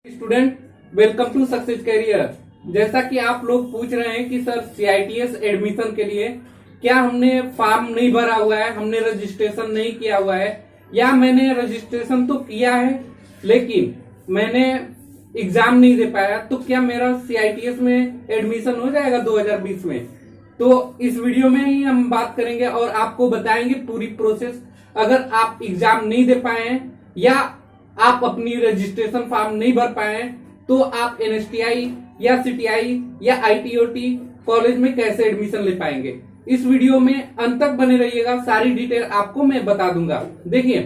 Student, welcome to success career. जैसा कि आप लोग पूछ रहे हैं कि सर CITS एडमिशन के लिए क्या हमने फॉर्म नहीं भरा हुआ है, हमने रजिस्ट्रेशन नहीं किया हुआ है, या मैंने रजिस्ट्रेशन तो किया है लेकिन मैंने एग्जाम नहीं दे पाया, तो क्या मेरा CITS में एडमिशन हो जाएगा 2020 में? तो इस वीडियो में ही हम बात करेंगे और आपको बताएंगे पूरी प्रोसेस। अगर आप एग्जाम नहीं दे पाए हैं या आप अपनी रजिस्ट्रेशन फॉर्म नहीं भर पाए हैं तो आप NSTI या CTI या ITOT कॉलेज में कैसे एडमिशन ले पाएंगे। इस वीडियो में अंत तक बने रहिएगा, सारी डिटेल आपको मैं बता दूंगा। देखिए,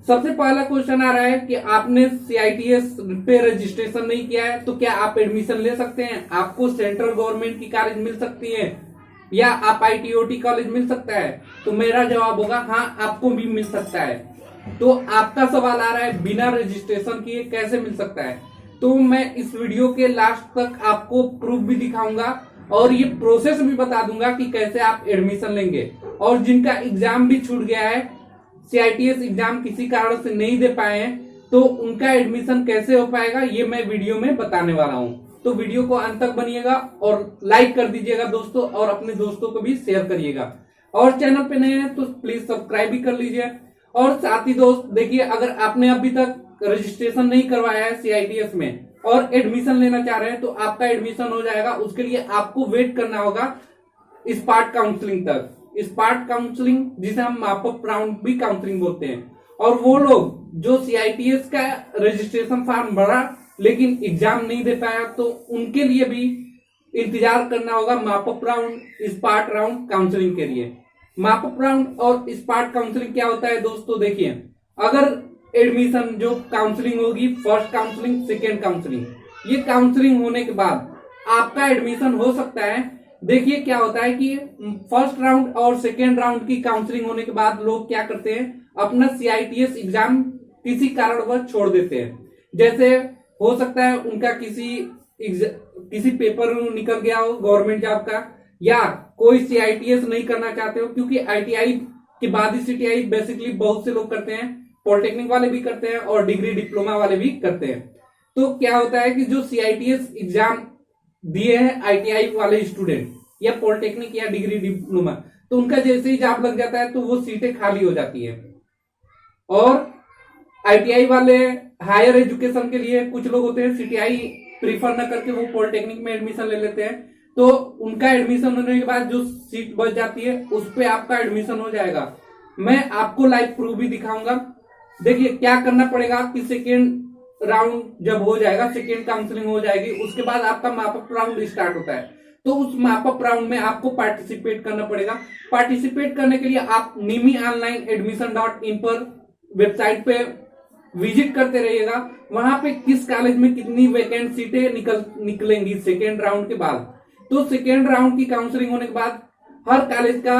सबसे पहला क्वेश्चन आ रहा है कि आपने CITS पे रजिस्ट्रेशन नहीं किया है तो क्या आप एडमिशन ले सकते हैं? आपको सेंट्रल गवर्नमेंट की कॉलेज मिल सकती है या आप ITOT कॉलेज मिल सकता है? तो मेरा जवाब होगा हाँ, आपको भी मिल सकता है। तो आपका सवाल आ रहा है बिना रजिस्ट्रेशन किए कैसे मिल सकता है? तो मैं इस वीडियो के लास्ट तक आपको प्रूफ भी दिखाऊंगा और ये प्रोसेस भी बता दूंगा कि कैसे आप एडमिशन लेंगे। और जिनका एग्जाम भी छूट गया है, CITS एग्जाम किसी कारण से नहीं दे पाए हैं, तो उनका एडमिशन कैसे हो पाएगा ये मैं वीडियो में बताने वाला हूँ। तो वीडियो को अंत तक बनिएगा और लाइक कर दीजिएगा दोस्तों, और अपने दोस्तों को भी शेयर करिएगा। और चैनल पे नए हैं तो प्लीज सब्सक्राइब भी कर लीजिए। और साथ ही दोस्त देखिए, अगर आपने अभी तक रजिस्ट्रेशन नहीं करवाया है CITS में और एडमिशन लेना चाह रहे हैं तो आपका एडमिशन हो जाएगा। उसके लिए आपको वेट करना होगा स्पार्ट काउंसलिंग तक। स्पार्ट काउंसलिंग जिसे हम मापअप राउंड भी काउंसलिंग बोलते हैं। और वो लोग जो CITS का रजिस्ट्रेशन फॉर्म भरा लेकिन एग्जाम नहीं दे पाया, तो उनके लिए भी इंतजार करना होगा मापअप राउंड, स्पार्ट राउंड काउंसलिंग के लिए। मापअप राउंड और स्पार्ट काउंसलिंग क्या होता है दोस्तों? देखिए, अगर एडमिशन जो काउंसलिंग होगी, फर्स्ट काउंसलिंग, सेकेंड काउंसलिंग, ये काउंसलिंग होने के बाद आपका एडमिशन हो सकता है। देखिए क्या होता है कि फर्स्ट राउंड और सेकेंड राउंड की काउंसलिंग होने के बाद लोग क्या करते हैं, अपना CITS एग्जाम किसी कारणवश छोड़ देते हैं। जैसे हो सकता है उनका किसी पेपर निकल गया हो गवर्नमेंट जॉब का, या कोई CITS नहीं करना चाहते हो, क्योंकि ITI के बाद ही CTI बेसिकली बहुत से लोग करते हैं, पॉलिटेक्निक वाले भी करते हैं और डिग्री डिप्लोमा वाले भी करते हैं। तो क्या होता है कि जो CITS एग्जाम दिए हैं ITI वाले स्टूडेंट या पॉलिटेक्निक या डिग्री डिप्लोमा, तो उनका जैसे ही जॉब लग जाता है तो वो सीटें खाली हो जाती है। और ITI वाले हायर एजुकेशन के लिए कुछ लोग होते हैं, CTI प्रीफर न करके वो पॉलिटेक्निक में एडमिशन ले लेते हैं, तो उनका एडमिशन होने के बाद जो सीट बच जाती है उस पे आपका एडमिशन हो जाएगा। मैं आपको लाइव प्रूफ भी दिखाऊंगा। देखिए क्या करना पड़ेगा कि सेकेंड राउंड जब हो जाएगा, सेकेंड काउंसलिंग हो जाएगी, उसके बाद आपका मापअप राउंड स्टार्ट होता है। तो उस मापअप राउंड में आपको पार्टिसिपेट करना पड़ेगा। पार्टिसिपेट करने के लिए आप NIMIonlineadmission.in पर वेबसाइट पे विजिट करते रहिएगा। वहां पे किस कॉलेज में कितनी वैकेंट सीटें निकलेंगी सेकेंड राउंड के बाद। तो सेकेंड राउंड की काउंसलिंग होने के बाद हर कॉलेज का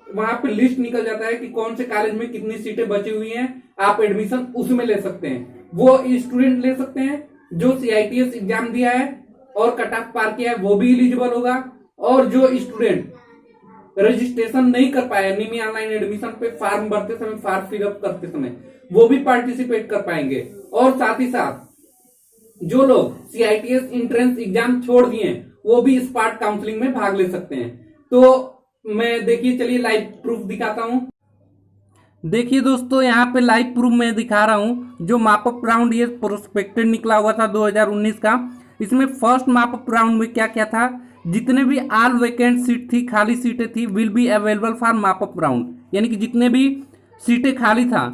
वहां पे लिस्ट निकल जाता है कि कौन से कॉलेज में कितनी सीटें बची हुई हैं, आप एडमिशन उसमें ले सकते हैं। वो स्टूडेंट ले सकते हैं जो CITS एग्जाम दिया है और कट ऑफ पार किया है, वो भी एलिजिबल होगा। और जो स्टूडेंट रजिस्ट्रेशन नहीं कर पाया NIMI ऑनलाइन एडमिशन पे फॉर्म भरते समय, फॉर्म फिलअप करते समय, वो भी पार्टिसिपेट कर पाएंगे। और साथ ही साथ जो लोग CITS एंट्रेंस एग्जाम छोड़ दिए वो भी स्पार्ट काउंसलिंग में भाग ले सकते हैं। तो मैं देखिए, चलिए लाइव प्रूफ दिखाता हूं। देखिए दोस्तों, यहाँ पे लाइव प्रूफ मैं दिखा रहा हूं। जो मापअप राउंड ये प्रोस्पेक्टेड निकला हुआ था 2019 का, इसमें फर्स्ट मापअप राउंड में क्या क्या था, जितने भी ऑल वैकेंट सीट थी, खाली सीटें थी, will be available for mop up round, यानी कि जितने भी सीटें खाली था,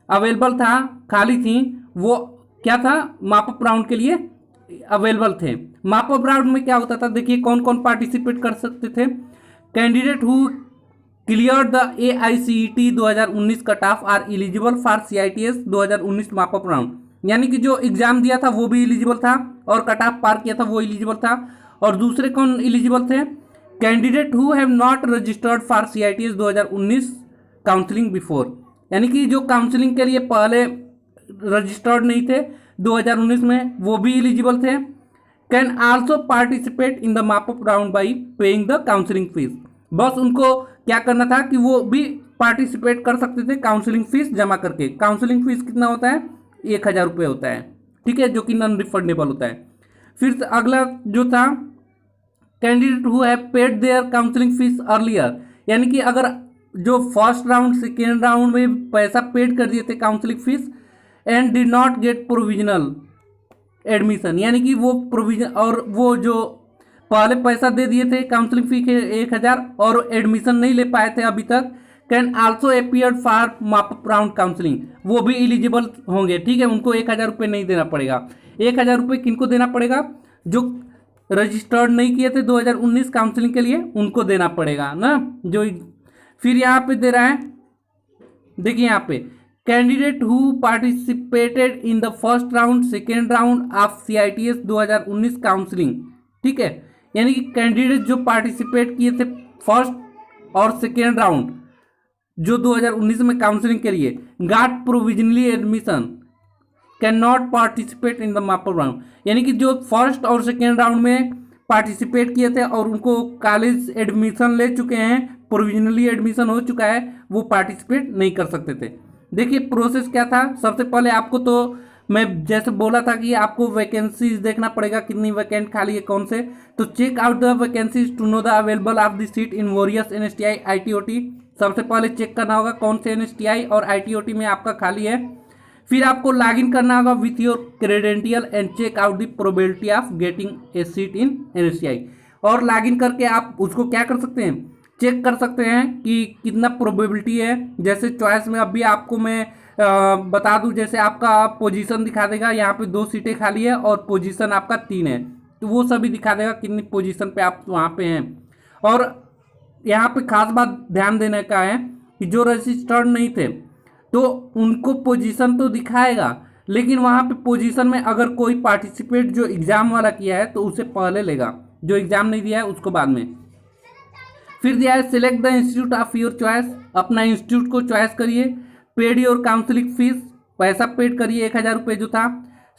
अवेलेबल था, खाली थी, वो क्या था, मापअप राउंड के लिए अवेलेबल थे। मापअप राउंड में क्या होता था, देखिए कौन कौन पार्टिसिपेट कर सकते थे। Candidate who clear the AICTE 2019 cut off are eligible for CITS 2019 mop up round, यानी कि जो एग्जाम दिया था वो भी एलिजिबल था और कट ऑफ पार किया था वो एलिजिबल था। और दूसरे कौन एलिजिबल थे? Candidate who have not registered for CITS 2019 counselling before, यानी कि जो काउंसलिंग के लिए पहले रजिस्टर्ड नहीं थे 2019 में, वो भी एलिजिबल थे। Can also participate in the mop up round by paying the counselling fees. बस उनको क्या करना था कि वो भी पार्टिसिपेट कर सकते थे काउंसलिंग फीस जमा करके। काउंसलिंग फीस कितना होता है? 1000 रुपये होता है। ठीक है, जो कि नॉन रिफंडेबल होता है। फिर अगला जो था candidate who have paid their counselling fees earlier, यानी कि अगर जो फर्स्ट राउंड सेकेंड राउंड में पैसा पेड कर दिए थे counselling fees and did not gate provisional admission, यानी कि वो प्रोविजन और वो जो पहले पैसा दे दिए थे काउंसलिंग फी के 1000 और एडमिशन नहीं ले पाए थे अभी तक, can also appear for mop up round counselling, वो भी एलिजिबल होंगे। ठीक है, उनको 1000 रुपये नहीं देना पड़ेगा। 1000 रुपये किनको देना पड़ेगा? जो रजिस्टर्ड नहीं किए थे 2019 काउंसलिंग के लिए, उनको देना पड़ेगा ना। जो फिर यहाँ पे दे रहा है, देखिए यहाँ पे candidate who participated in the first round second round of CITS 2019 counselling, ठीक है, यानी कि कैंडिडेट जो पार्टिसिपेट किए थे फर्स्ट और सेकेंड राउंड जो 2019 में काउंसलिंग के लिए, got provisionally admission can not participate in the mop up round, यानी कि जो फर्स्ट और सेकेंड राउंड में पार्टिसिपेट किए थे और उनको कॉलेज एडमिशन ले चुके हैं, प्रोविजनली एडमिशन हो चुका है, वो पार्टिसिपेट नहीं कर सकते थे। देखिए प्रोसेस क्या था। सबसे पहले आपको तो मैं जैसे बोला था कि आपको वैकेंसीज देखना पड़ेगा, कितनी वैकेंट खाली है कौन से, तो check out the vacancies to know the available of the seat in various NSTI ITOT। सबसे पहले चेक करना होगा कौन से NSTI और ITOT में आपका खाली है। फिर आपको लॉगिन करना होगा with your credential and check out the probability of getting a seat in NSTI। और लॉगिन करके आप उसको क्या कर सकते हैं, चेक कर सकते हैं कि कितना प्रोबेबिलिटी है। जैसे चॉइस में अभी आपको मैं बता दूं, जैसे आपका पोजीशन दिखा देगा, यहाँ पे 2 सीटें खाली है और पोजीशन आपका 3 है, तो वो सभी दिखा देगा कितनी पोजीशन पे आप वहाँ पे हैं। और यहाँ पे खास बात ध्यान देने का है कि जो रजिस्टर्ड नहीं थे तो उनको पोजीशन तो दिखाएगा, लेकिन वहाँ पे पोजीशन में अगर कोई पार्टिसिपेट जो एग्ज़ाम वाला किया है तो उसे पहले लेगा, जो एग्ज़ाम नहीं दिया है उसको बाद में। फिर दिया है select the institute of your choice, अपना इंस्टीट्यूट को चॉइस करिए। पेड योर काउंसलिंग फीस, पैसा पेड करिए 1000 रुपये जो था।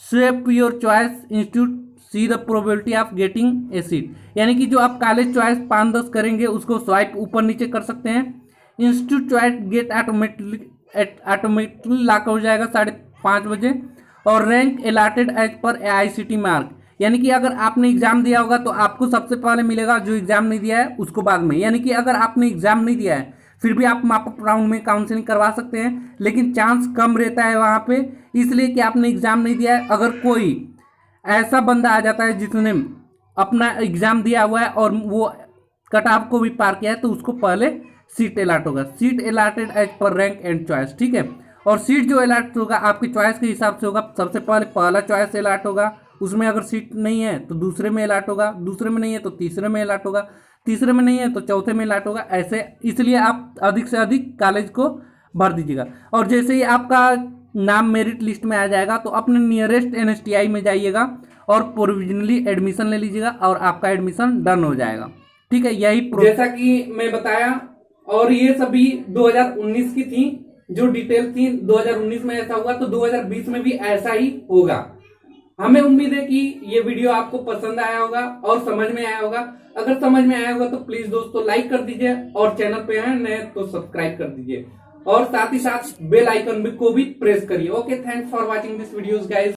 Swap your choice institute, see the probability of getting a seat, यानी कि जो आप कॉलेज चॉइस 5-10 करेंगे उसको स्वाइप ऊपर नीचे कर सकते हैं। Institute choice get automatically lock हो जाएगा 5:30 बजे। और rank allotted as per AICT mark, यानी कि अगर आपने एग्जाम दिया होगा तो आपको सबसे पहले मिलेगा, जो एग्जाम नहीं दिया है उसको बाद में। यानी कि अगर आपने एग्जाम नहीं दिया है फिर भी आप मॉपअप राउंड में काउंसलिंग करवा सकते हैं, लेकिन चांस कम रहता है वहाँ पे, इसलिए कि आपने एग्जाम नहीं दिया है। अगर कोई ऐसा बंदा आ जाता है जिसने अपना एग्जाम दिया हुआ है और वो कट ऑफ को भी पार किया है तो उसको पहले सीट अलाट होगा। Seat allotted as per rank and choice, ठीक है। और सीट जो अलाट होगा आपकी चॉइस के हिसाब से होगा। सबसे पहले पहला चॉइस अलाट होगा, उसमें अगर सीट नहीं है तो दूसरे में अलाट होगा, दूसरे में नहीं है तो तीसरे में अलाट होगा, तीसरे में नहीं है तो चौथे में अलाट होगा, ऐसे। इसलिए आप अधिक से अधिक कॉलेज को भर दीजिएगा। और जैसे ही आपका नाम मेरिट लिस्ट में आ जाएगा तो अपने नियरेस्ट NSTI में जाइएगा और प्रोविजनली एडमिशन ले लीजिएगा और आपका एडमिशन डन हो जाएगा, ठीक है। यही जैसा कि मैं बताया, और ये सभी 2019 की थी जो डिटेल थी। 2019 में ऐसा हुआ तो 2020 में भी ऐसा ही होगा। हमें उम्मीद है कि ये वीडियो आपको पसंद आया होगा और समझ में आया होगा। अगर समझ में आया होगा तो प्लीज दोस्तों लाइक कर दीजिए, और चैनल पे हैं नए तो सब्सक्राइब कर दीजिए, और साथ ही साथ बेल आइकन को भी प्रेस करिए। Okay, thanks for watching this videos guys.